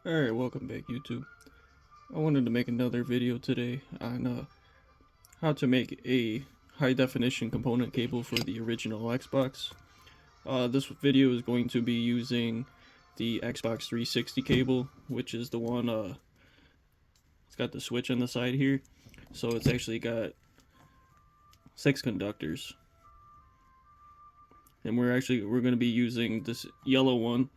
Alright, welcome back YouTube. I wanted to make another video today on how to make a high definition component cable for the original Xbox. This video is going to be using the Xbox 360 cable, which is the one, it's got the switch on the side here. So it's actually got 6 conductors. And we're going to be using this yellow one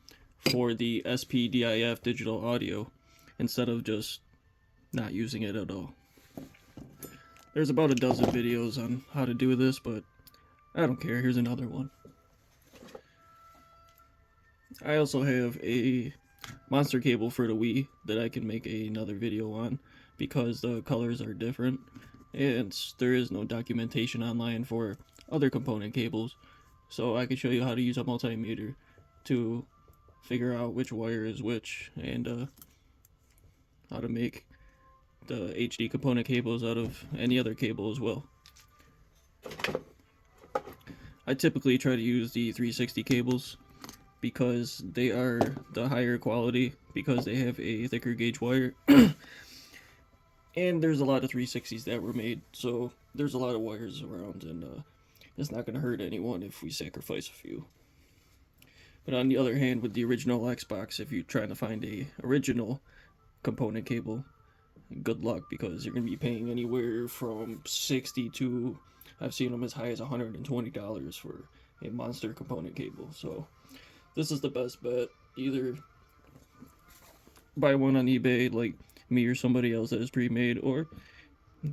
for the SPDIF digital audio instead of just not using it at all. There's about a dozen videos on how to do this, but I don't care. Here's another one. I also have a monster cable for the Wii that I can make another video on because the colors are different and there is no documentation online for other component cables, so I can show you how to use a multimeter to figure out which wire is which and how to make the HD component cables out of any other cable as well. I typically try to use the 360 cables because they are the higher quality because they have a thicker gauge wire. And there's a lot of 360s that were made, so there's a lot of wires around, and it's not going to hurt anyone if we sacrifice a few. But on the other hand, with the original Xbox, if you're trying to find a original component cable, good luck, because you're going to be paying anywhere from $60 to, I've seen them as high as $120 for a monster component cable. So this is the best bet. Either buy one on eBay like me or somebody else that is pre-made, or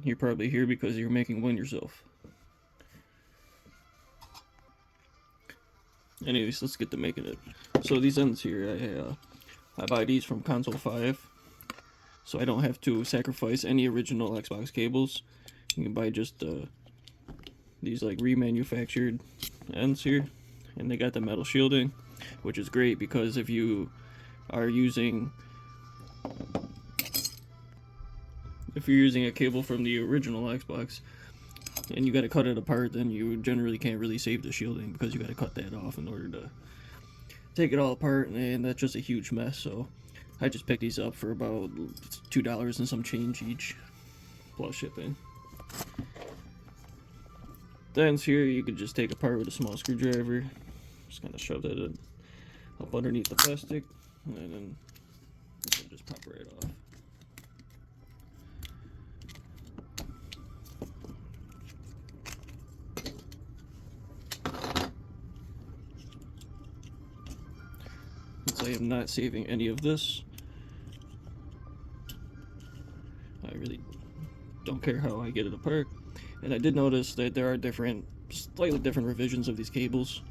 you're probably here because you're making one yourself. Anyways, let's get to making it. So these ends here, I buy these from Console 5, so I don't have to sacrifice any original Xbox cables. You can buy just these like remanufactured ends here, and they got the metal shielding, which is great because if you are using a cable from the original Xbox and you got to cut it apart, then you generally can't really save the shielding because you got to cut that off in order to take it all apart, and that's just a huge mess. So I just picked these up for about $2 and some change each, plus shipping. The ends here you could just take apart with a small screwdriver. Just kind of shove that up underneath the plastic, and then this will just pop right off. I am not saving any of this. I really don't care how I get it apart. And I did notice that there are slightly different revisions of these cables.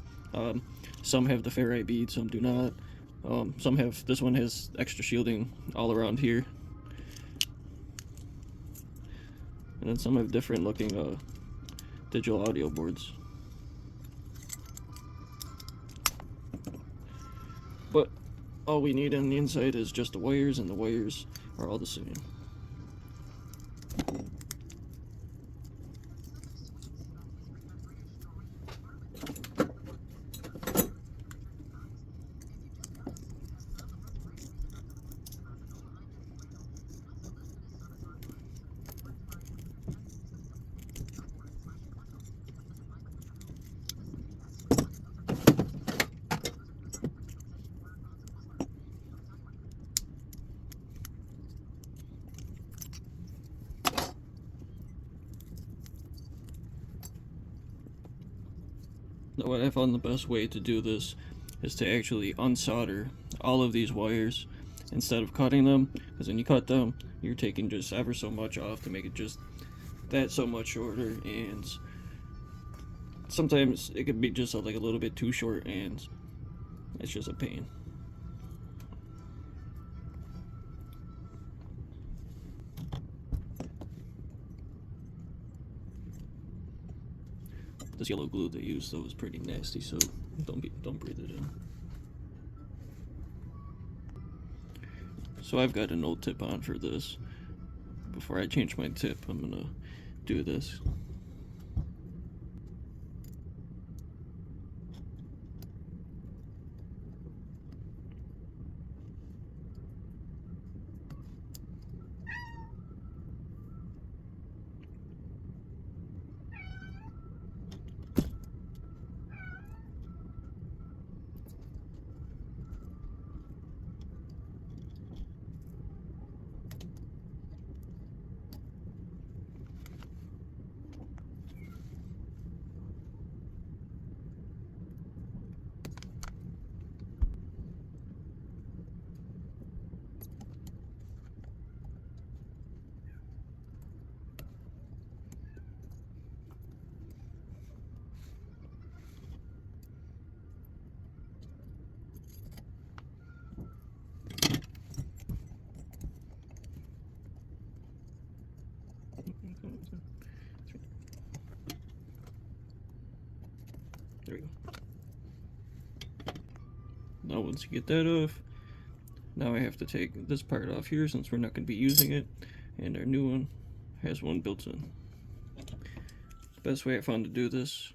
Some have the ferrite bead, some do not. This one has extra shielding all around here. And then some have different looking digital audio boards. But all we need on the inside is just the wires, and the wires are all the same. What I found the best way to do this is to actually unsolder all of these wires instead of cutting them, because when you cut them, you're taking just ever so much off to make it just that so much shorter, and sometimes it could be just like a little bit too short, and it's just a pain. This yellow glue they used though was pretty nasty, so don't breathe it in. So I've got an old tip on for this. Before I change my tip, I'm gonna do this. once you get that off, now I have to take this part off here since we're not going to be using it, and our new one has one built in. The best way I found to do this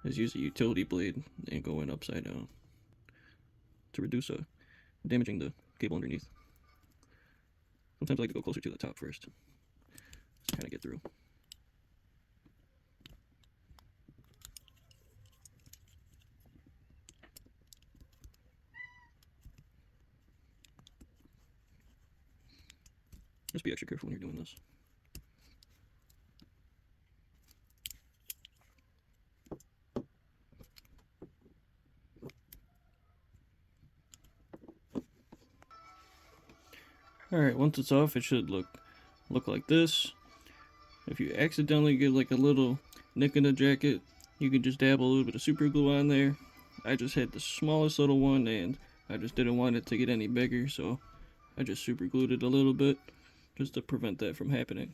is use a utility blade and go in upside down to reduce damaging the cable underneath. Sometimes I like to go closer to the top first, just kind of get through. Just be extra careful when you're doing this. Alright, once it's off, it should look like this. If you accidentally get like a little nick in the jacket, you can just dab a little bit of super glue on there. I just had the smallest little one and I just didn't want it to get any bigger, so I just super glued it a little bit just to prevent that from happening.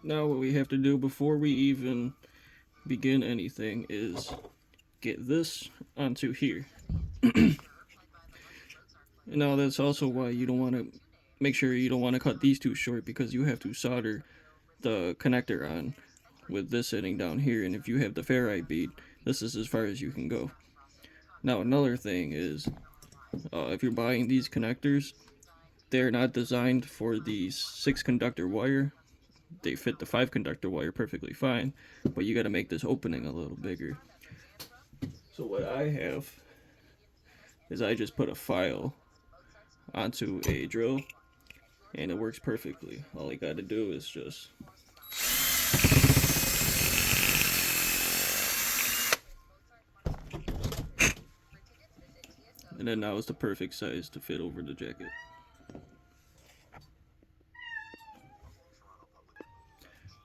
Now what we have to do before we even begin anything is get this onto here. Now that's also why you don't want to make sure you don't want to cut these two short, because you have to solder the connector on with this sitting down here, and if you have the ferrite bead, this is as far as you can go. Now another thing is, if you're buying these connectors, they're not designed for the 6 conductor wire. They fit the 5 conductor wire perfectly fine, but you got to make this opening a little bigger. So what I have is I just put a file onto a drill and it works perfectly. All you got to do is just and then now it's the perfect size to fit over the jacket.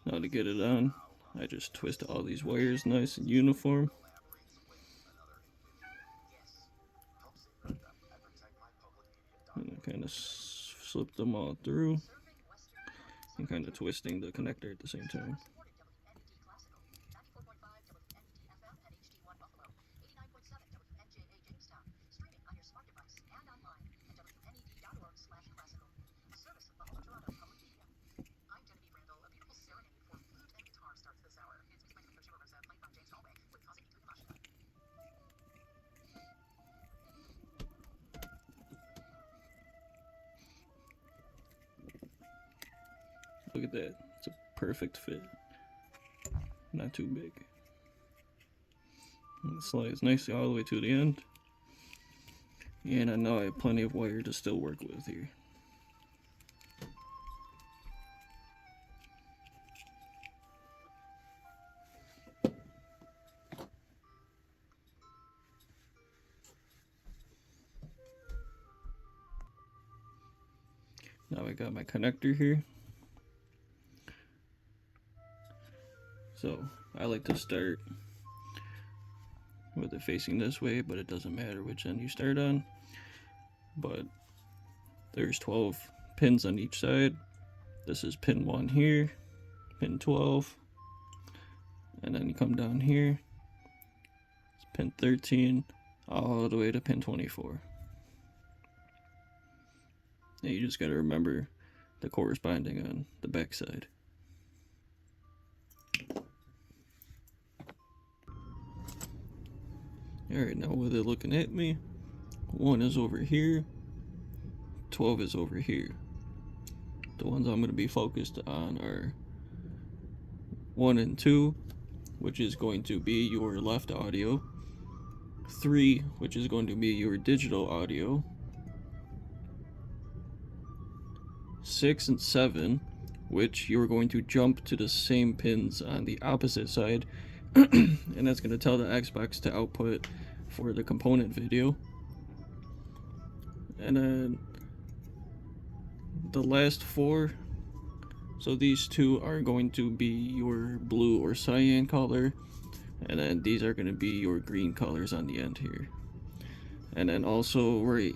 Now to get it on, I just twist all these wires nice and uniform. And I kind of slip them all through and kind of twisting the connector at the same time. Look at that, it's a perfect fit, not too big. And it slides nicely all the way to the end, and I know I have plenty of wire to still work with here. Now I got my connector here. So I like to start with it facing this way, but it doesn't matter which end you start on. But there's 12 pins on each side. This is pin 1 here, pin 12, and then you come down here, it's pin 13, all the way to pin 24. And you just gotta remember the corresponding on the back side. Alright, now with it looking at me, 1 is over here, 12 is over here. The ones I'm going to be focused on are 1 and 2, which is going to be your left audio, 3, which is going to be your digital audio, 6 and 7, which you're going to jump to the same pins on the opposite side, and that's going to tell the Xbox to output for the component video. And then the last 4, so these 2 are going to be your blue or cyan color, and then these are going to be your green colors on the end here. And then also right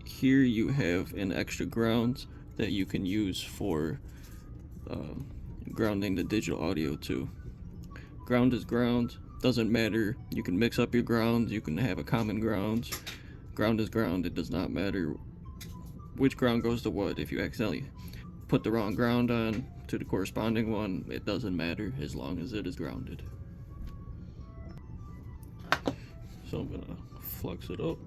here you have an extra ground that you can use for grounding the digital audio too. Ground is ground, doesn't matter. You can mix up your grounds, you can have a common ground. Ground is ground, it does not matter which ground goes to what. If you accidentally put the wrong ground on to the corresponding one, it doesn't matter as long as it is grounded. So I'm gonna flux it up.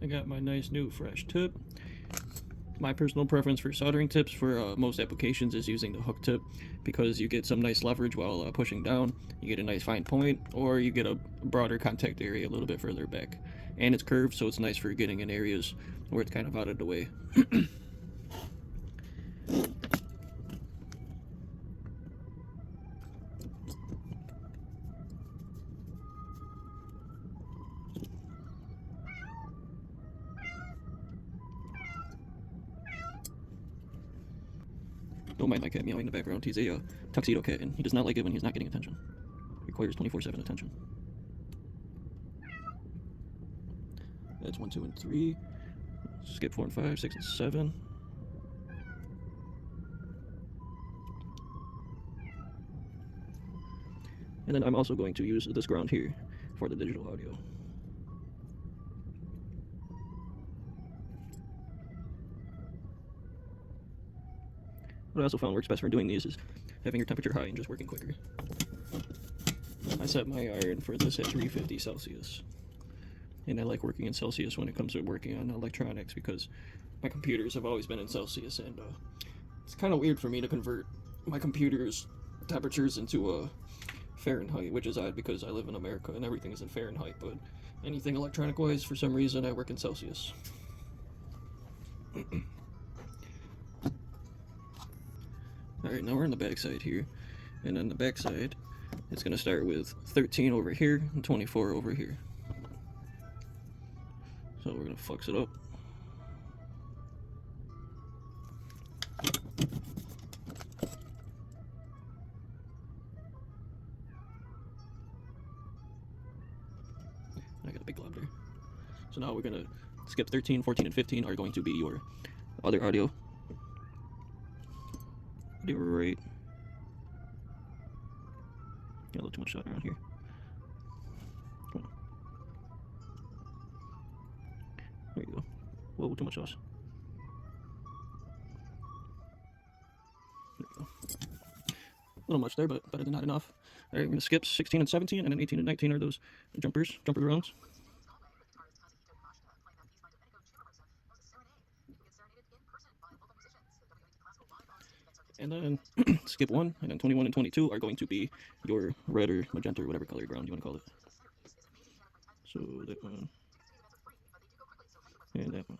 I got my nice new fresh tip. My personal preference for soldering tips for most applications is using the hook tip, because you get some nice leverage while pushing down. You get a nice fine point, or you get a broader contact area a little bit further back. And it's curved, so it's nice for getting in areas where it's kind of out of the way. Don't mind my cat meowing in the background. He's a tuxedo cat, and he does not like it when he's not getting attention. Requires 24/7 attention. That's 1, 2, and 3. Skip 4 and 5, 6 and 7. And then I'm also going to use this ground here for the digital audio. What I also found works best for doing these is having your temperature high and just working quicker. I set my iron for this at 350 Celsius. And I like working in Celsius when it comes to working on electronics, because my computers have always been in Celsius, and it's kind of weird for me to convert my computer's temperatures into Fahrenheit, which is odd because I live in America and everything is in Fahrenheit, but anything electronic wise, for some reason, I work in Celsius. Alright, now we're on the back side here, and on the back side, it's going to start with 13 over here and 24 over here. So we're going to flux it up. I got a big glob there. So now we're going to skip 13, 14, and 15 are going to be your other audio. Right. Got a little too much shot around here. Come on. There you go. Whoa, too much sauce. There you go. A little much there, but better than not enough. Alright, we're going to skip 16 and 17, and then 18 and 19 are those jumper rounds. And then skip 1, and then 21 and 22 are going to be your red or magenta or whatever color ground you want to call it. So that one. And that one.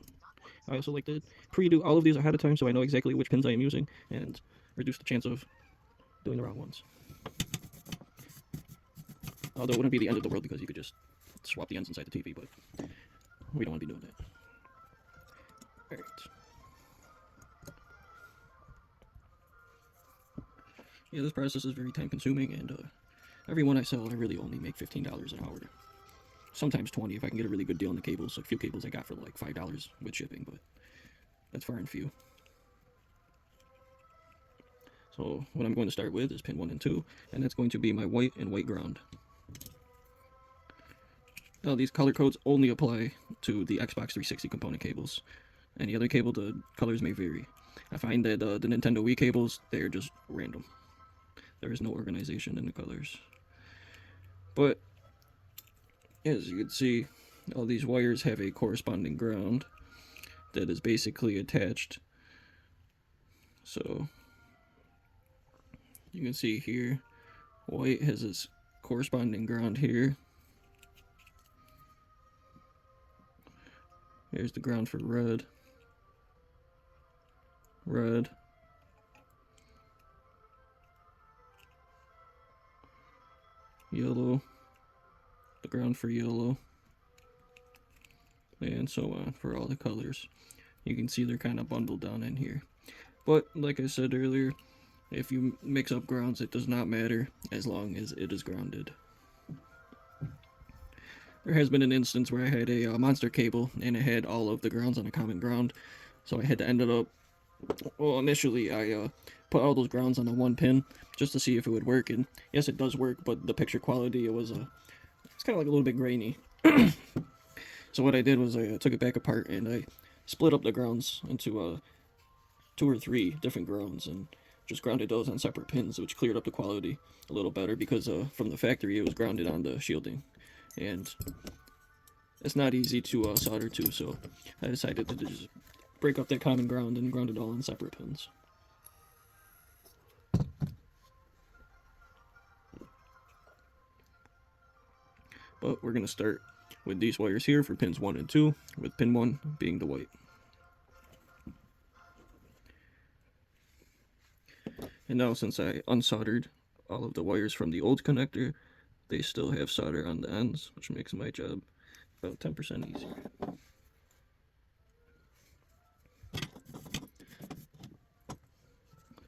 I also like to pre-do all of these ahead of time so I know exactly which pins I am using and reduce the chance of doing the wrong ones. Although it wouldn't be the end of the world because you could just swap the ends inside the TV, but we don't want to be doing that. Alright. Yeah, this process is very time consuming, and every one I sell, I really only make $15 an hour. Sometimes 20 if I can get a really good deal on the cables. A few cables I got for like $5 with shipping, but that's far and few. So what I'm going to start with is pin 1 and 2, and that's going to be my white and white ground. Now these color codes only apply to the Xbox 360 component cables. Any other cable, the colors may vary. I find that the Nintendo Wii cables, they're just random. There is no organization in the colors. But as you can see, all these wires have a corresponding ground that is basically attached. So you can see here, white has its corresponding ground here. Here's the ground for red. Red. Yellow. The ground for yellow. And so on for all the colors. You can see they're kind of bundled down in here. But like I said earlier, if you mix up grounds, it does not matter as long as it is grounded. There has been an instance where I had a monster cable and it had all of the grounds on a common ground. So I had to end it up. Well, initially I put all those grounds on the one pin just to see if it would work, and yes, it does work. But the picture quality, it's kind of like a little bit grainy. So what I did was I took it back apart and I split up the grounds into 2 or 3 different grounds and just grounded those on separate pins, which cleared up the quality a little better because from the factory it was grounded on the shielding, and it's not easy to solder to. So I decided to just break up that common ground and ground it all on separate pins. But we're going to start with these wires here for pins 1 and 2, with pin 1 being the white. And now since I unsoldered all of the wires from the old connector, they still have solder on the ends, which makes my job about 10% easier.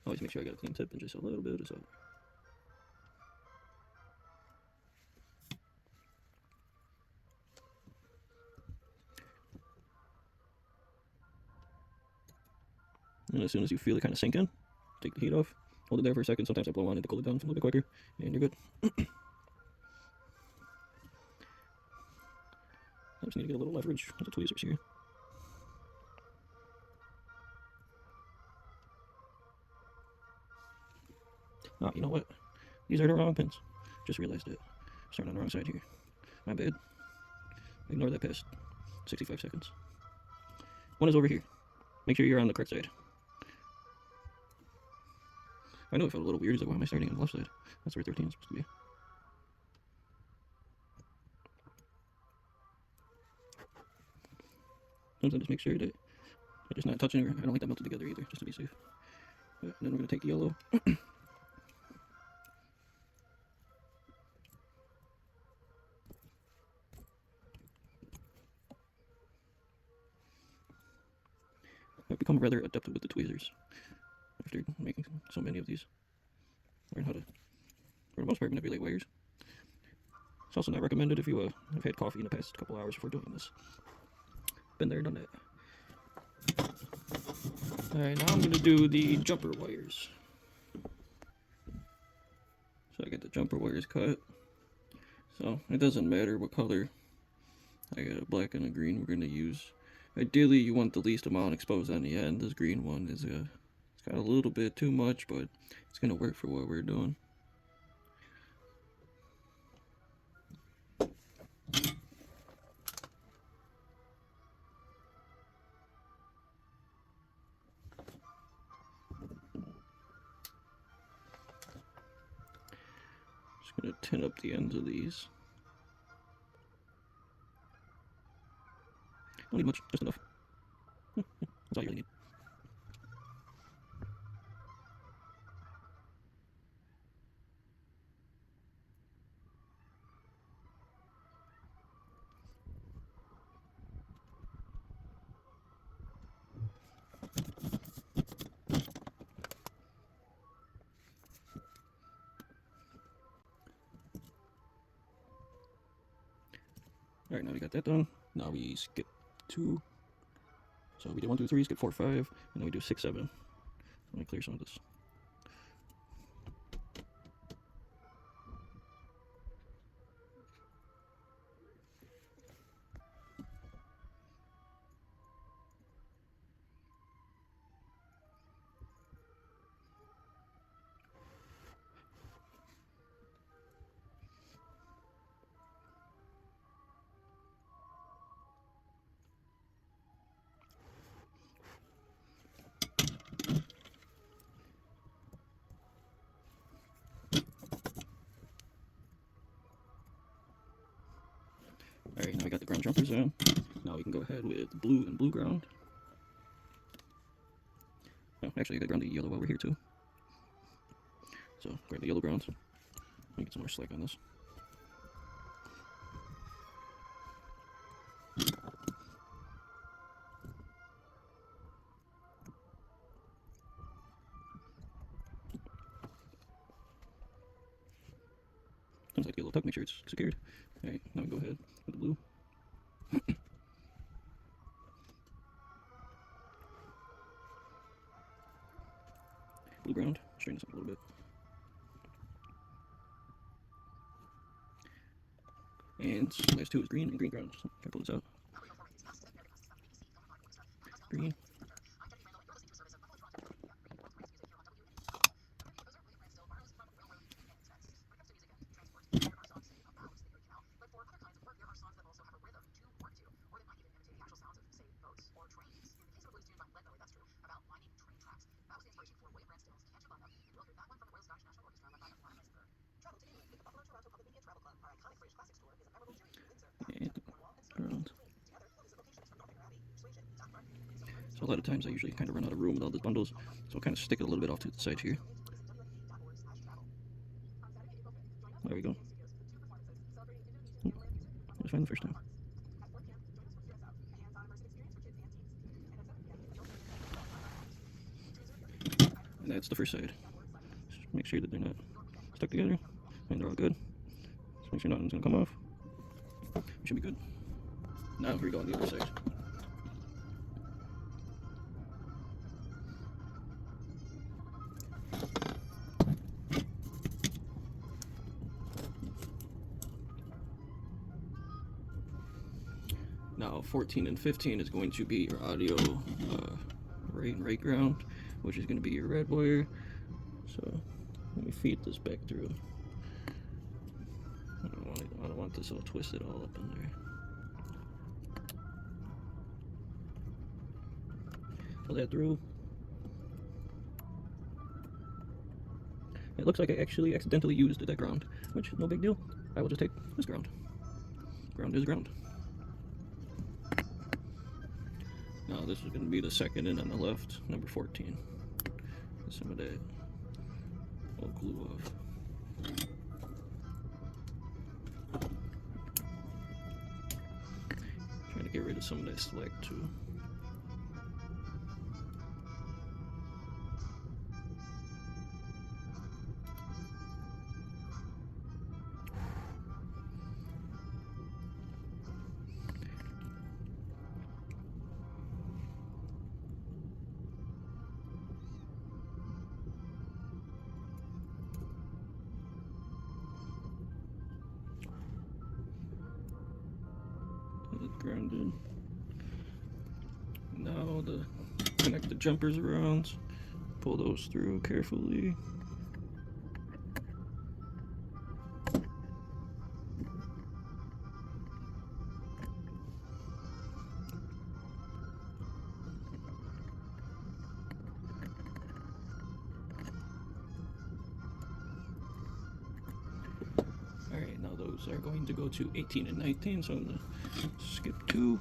Always make sure I got a clean tip and just a little bit of solder. And as soon as you feel it kind of sink in, take the heat off, hold it there for a second. Sometimes I blow on it to cool it down a little bit quicker, and you're good. I just need to get a little leverage with the tweezers here. Oh, you know what? These are the wrong pins. Just realized it. Starting on the wrong side here. My bad. Ignore that past 65 seconds. One is over here. Make sure you're on the correct side. I know it felt a little weird. It's like, why am I starting on the left side? That's where 13 is supposed to be. Sometimes just make sure that they're just not touching, or I don't like that melted together either, just to be safe. But then we're going to take the yellow. I've become rather adept with the tweezers after making so many of these. Learn how to, for the most part, manipulate wires. It's also not recommended if you have had coffee in the past couple hours before doing this. Been there, done that. Alright, now I'm going to do the jumper wires. So I got the jumper wires cut. So it doesn't matter what color. I got a black and a green we're going to use. Ideally, you want the least amount exposed on the end. This green one is it's got a little bit too much, but it's going to work for what we're doing. Just going to tin up the ends of these. Don't need much, just enough. That's all you really need. Alright, now we got that done. Now we skip 2. So we did 1, 2, 3, skip 4, 5, and then we do 6, 7. Let me clear some of this. Alright, now we got the ground jumpers in. Now we can go ahead with blue and blue ground. Oh, actually, I got ground the yellow over here too. So, grab the yellow ground. Let me get some more slack on this. Sounds like the yellow tuck, make sure it's secured. Alright, now we go ahead with the blue. blue ground. Straighten this up a little bit. And last two is green and green ground. So I pull this out. Green. So a lot of times I usually kind of run out of room with all these bundles, so I'll kind of stick it a little bit off to the side here. There we go. It was fine the first time. And that's the first side. Just make sure that they're not stuck together, and they're all good. Just make sure nothing's gonna come off. We should be good. Now we go on the other side. Now 14 and 15 is going to be your audio right and right ground, which is going to be your red wire. So let me feed this back through. I don't want this all twisted all up in there. Pull that through. It looks like I actually accidentally used that ground, which no big deal. I will just take this ground. Ground is ground. Now this is going to be the second in on the left, number 14. Get some of that old glue off. Trying to get rid of some of that slack too. Grounded. Now connect the jumpers around, pull those through carefully. Alright, now those are going to go to 18 and 19, so I'm going to skip 2.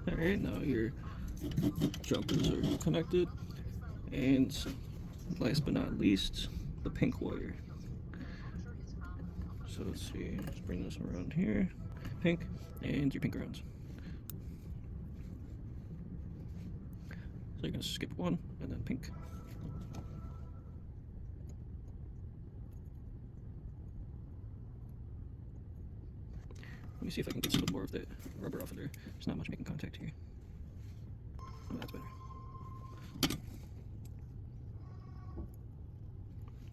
Alright, now your jumpers are connected, and last but not least, the pink wire. So let's see, let's bring this around here. Pink, and your pink grounds. So you're going to skip 1, and then pink. Let me see if I can get some more of that rubber off of there. There's not much making contact here. Oh, that's better.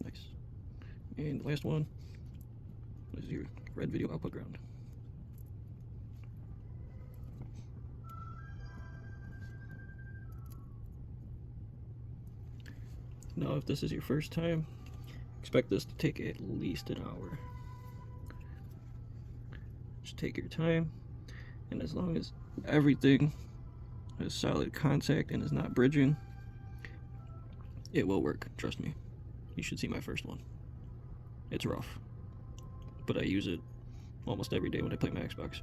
Nice. And the last one is your red video output ground. Now, if this is your first time, expect this to take at least an hour. Just take your time, and as long as everything has solid contact and is not bridging, it will work. Trust me. You should see my first one. It's rough, but I use it almost every day when I play my Xbox.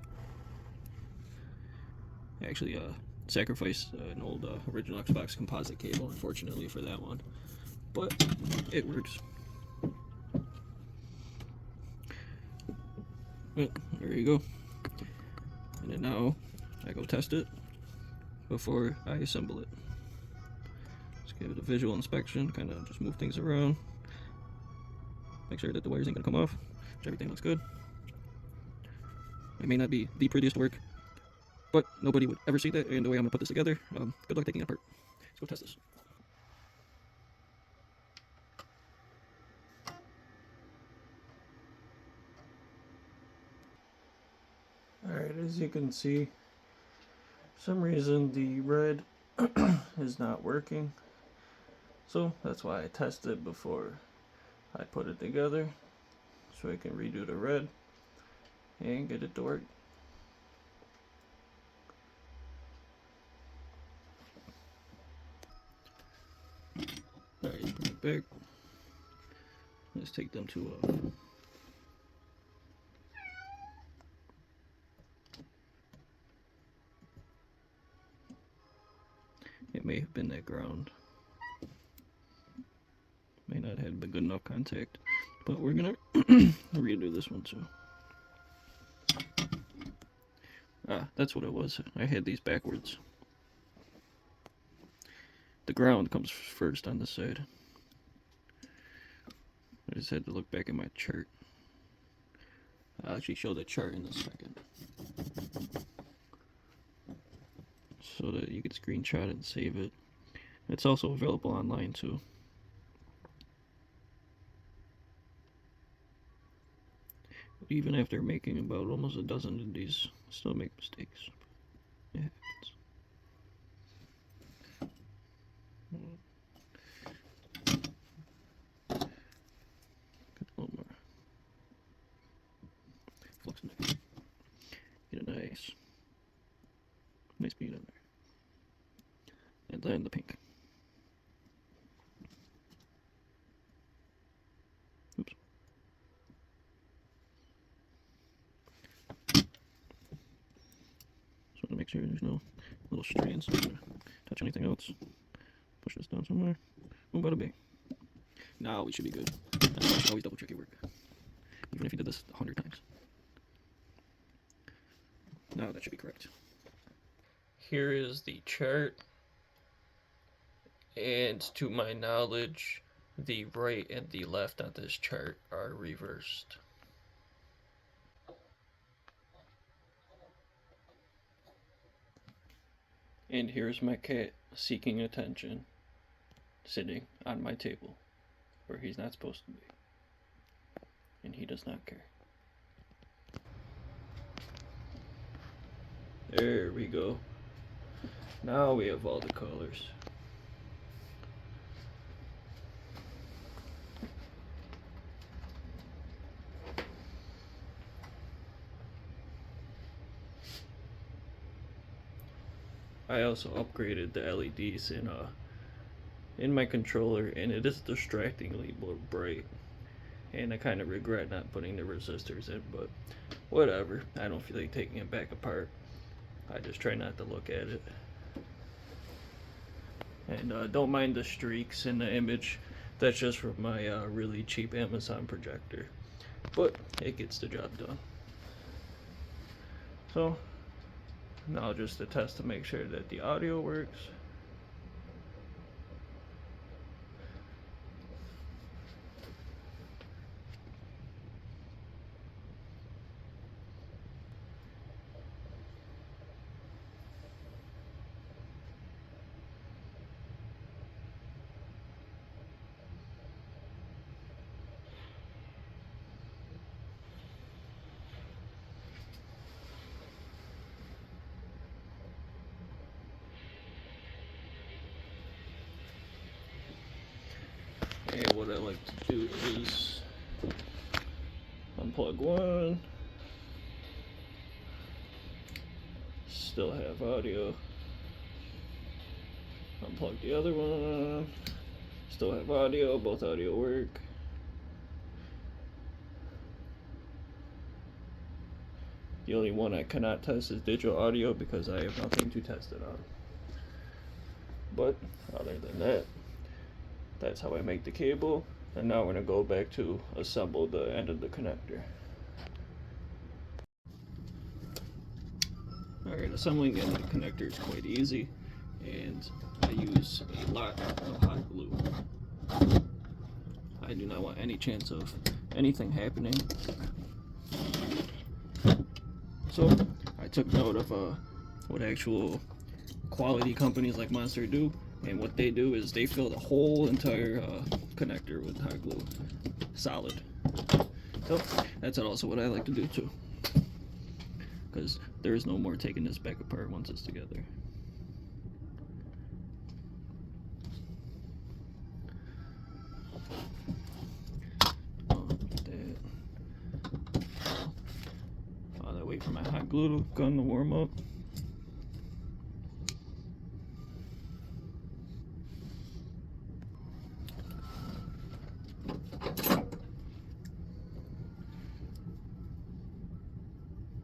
Actually, sacrificed an old original Xbox composite cable, unfortunately, for that one. But it works. Well, there you go. And then now I go test it before I assemble it. Just give it a visual inspection, kind of just move things around. Make sure that the wires ain't gonna come off. Everything looks good. It may not be the prettiest work, but nobody would ever see that. And the way I'm gonna put this together, good luck taking it apart. Let's go test this. Alright, as you can see, for some reason the red is not working. So that's why I tested before I put it together, so I can redo the red and get it to work. Alright, bring it back. Let's take them to it may have been that ground. May not have been good enough contact, but we're gonna redo this one too. Ah, that's what it was. I had these backwards. The ground comes first on this side. I just had to look back at my chart. I'll actually show the chart in a second, so that you can screenshot it and save it. It's also available online too. Even after making about almost a dozen of these, I still make mistakes. It happens. Get a little more flux in there. Get a nice bead in there. And then the pink. Oops. Just want to make sure there's no little strands. I'm gonna touch anything else. Push this down somewhere. Oh, bada bing. Now we should be good. That's why I should always double check your work, even if you did this 100 times. Now that should be correct. Here is the chart, and to my knowledge, the right and the left on this chart are reversed. And here's my cat seeking attention, sitting on my table where he's not supposed to be. And he does not care. There we go. Now we have all the colors. I also upgraded the LEDs in my controller, and it is distractingly bright. And I kind of regret not putting the resistors in, but whatever. I don't feel like taking it back apart. I just try not to look at it. And don't mind the streaks in the image. That's just from my really cheap Amazon projector. But it gets the job done. So now just to test to make sure that the audio works. And what I like to do is unplug one, still have audio, unplug the other one, still have audio, both audio work. The only one I cannot test is digital audio because I have nothing to test it on. But other than that, that's how I make the cable. And now we're going to go back to assemble the end of the connector. Alright, assembling the end of the connector is quite easy, and I use a lot of hot glue. I do not want any chance of anything happening. So I took note of what actual quality companies like Monster do, and what they do is they fill the whole entire connector with hot glue, solid. So that's also what I like to do too, because there is no more taking this back apart once it's together. While I wait for my hot glue gun to warm up.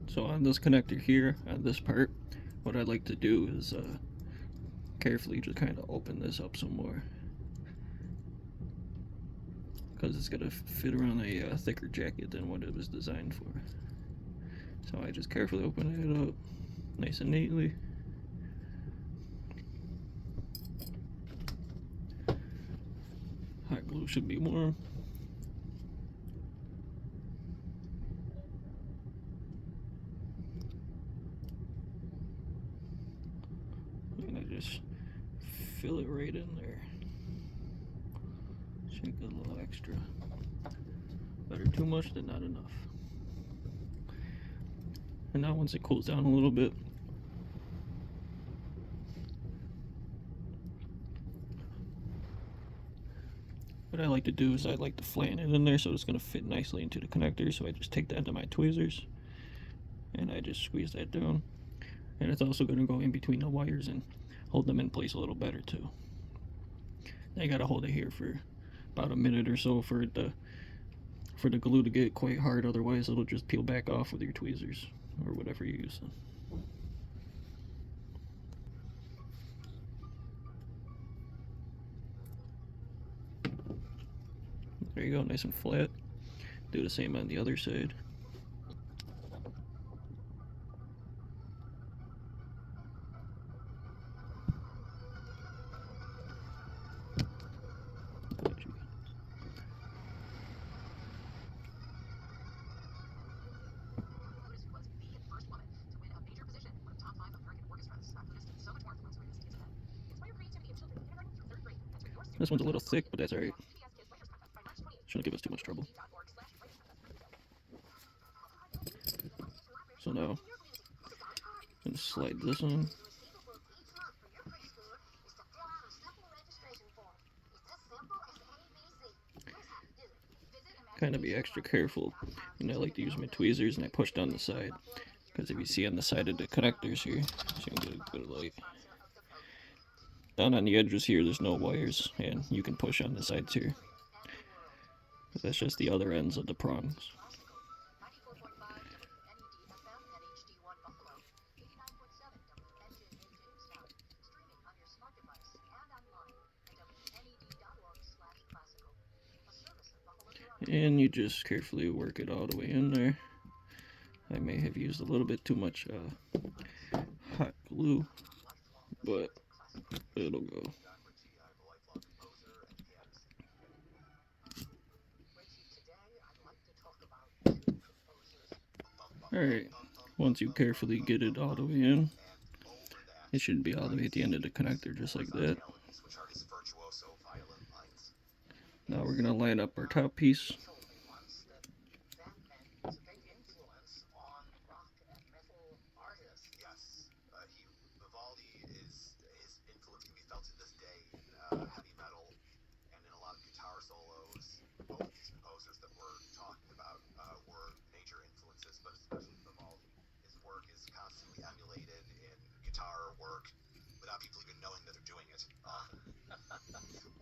So on this connector here, on this part, what I'd like to do is carefully just kind of open this up some more, because it's going to fit around a thicker jacket than what it was designed for. So I just carefully open it up, nice and neatly. Hot glue should be warm. And I just fill it right in there. Shake it a little extra. Better too much than not enough. And now once it cools down a little bit, what I like to do is I like to flatten it in there so it's going to fit nicely into the connector. So I just take the end of my tweezers and I just squeeze that down. And it's also going to go in between the wires and hold them in place a little better too. I gotta hold it here for about a minute or so for the glue to get quite hard, otherwise it'll just peel back off with your tweezers or whatever you're using. There you go, nice and flat. Do the same on the other side. This one's a little thick, but that's alright. Shouldn't give us too much trouble. So now, I'm going to slide this on. Kind of be extra careful. And I like to use my tweezers and I push down the side. Because if you see on the side of the connectors here, so you can get a good light. Down on the edges here, there's no wires, and you can push on the sides here. But that's just the other ends of the prongs. And you just carefully work it all the way in there. I may have used a little bit too much hot glue, but it'll go. Alright, once you carefully get it all the way in, it should be all the way at the end of the connector, just like that. Now we're going to line up our top piece.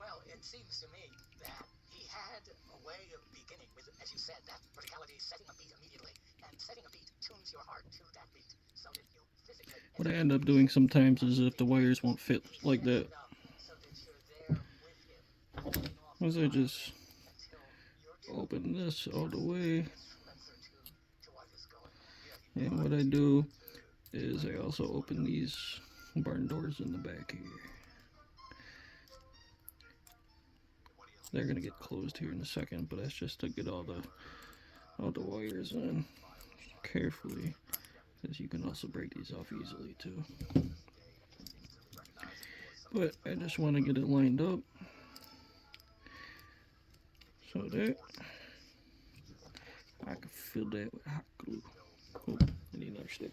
Well, it seems to me that he had a way of beginning with, as you said, that verticality, setting a beat immediately, And setting a beat tunes your heart to that beat so that you physically What I end up doing sometimes is if the wires won't fit like that, so that you're there with him, holding off is I just until you're open this all the way. answer to what is going on. And what I do is I also open these barn doors in the back here. They're gonna get closed here in a second, but that's just to get all the wires in carefully, because you can also break these off easily too. But I just want to get it lined up so that I can fill that with hot glue. Oh, I need another stick.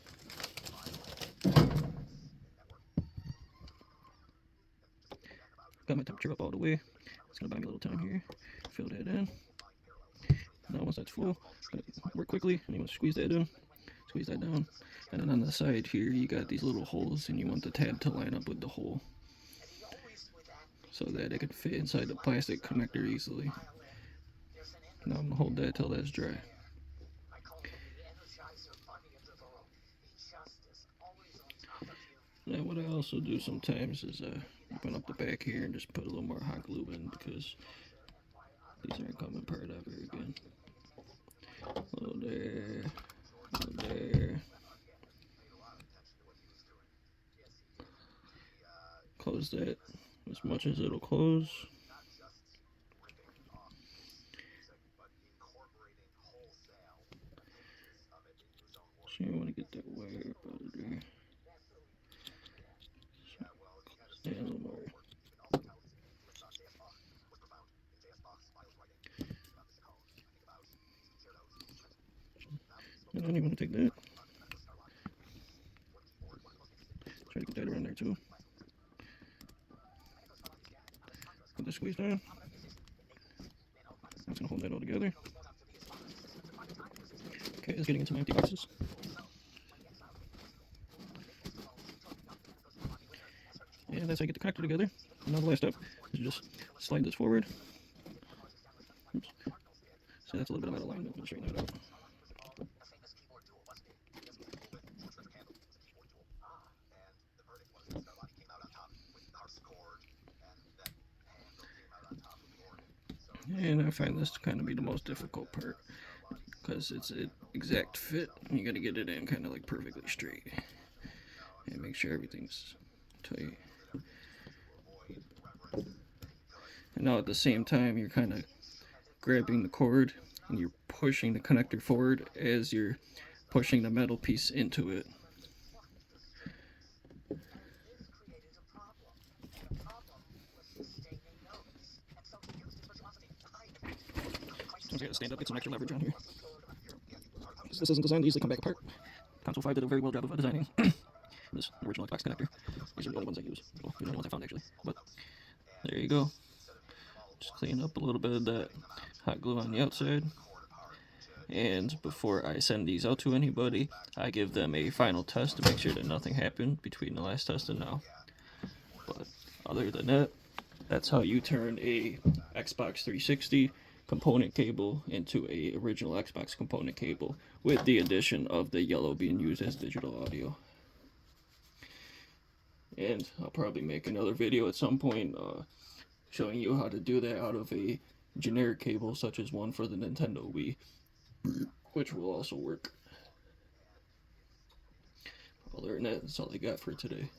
Got my temperature up all the way. It's gonna buy me a little time here. Fill that in. Now once that's full, work quickly, and you want to squeeze that in, squeeze that down, and then on the side here you got these little holes, and you want the tab to line up with the hole so that it can fit inside the plastic connector easily. Now I'm gonna hold that till that's dry. Now what I also do sometimes is open up the back here and just put a little more hot glue in, because these aren't coming apart ever again. A little there, a little there. Close that as much as it'll close. So you want to get that wire up out of there. And a little more. And then you want to take that. Try to get that around there too. Get this squeeze down. I'm just gonna hold that all together. Okay, it's getting into my empty boxes. And that's how you get the connector together. And now the last step is just slide this forward. Oops. So that's a little bit out of alignment. Let's straighten that out. And I find this to kind of be the most difficult part, because it's an exact fit. You got to get it in kind of like perfectly straight and make sure everything's tight. And now at the same time, you're kind of grabbing the cord and you're pushing the connector forward as you're pushing the metal piece into it. Sometimes you gotta stand up, get some extra leverage on here. This isn't designed to easily come back apart. Console 5 did a very well job of designing this original Xbox connector. These are the only ones I use. Well, these are the only ones I found actually. But there you go. Just clean up a little bit of that hot glue on the outside. And before I send these out to anybody, I give them a final test to make sure that nothing happened between the last test and now. But other than that, that's how you turn a Xbox 360 component cable into a original Xbox component cable, with the addition of the yellow being used as digital audio. And I'll probably make another video at some point showing you how to do that out of a generic cable, such as one for the Nintendo Wii, which will also work. Other than that, that's all I got for today.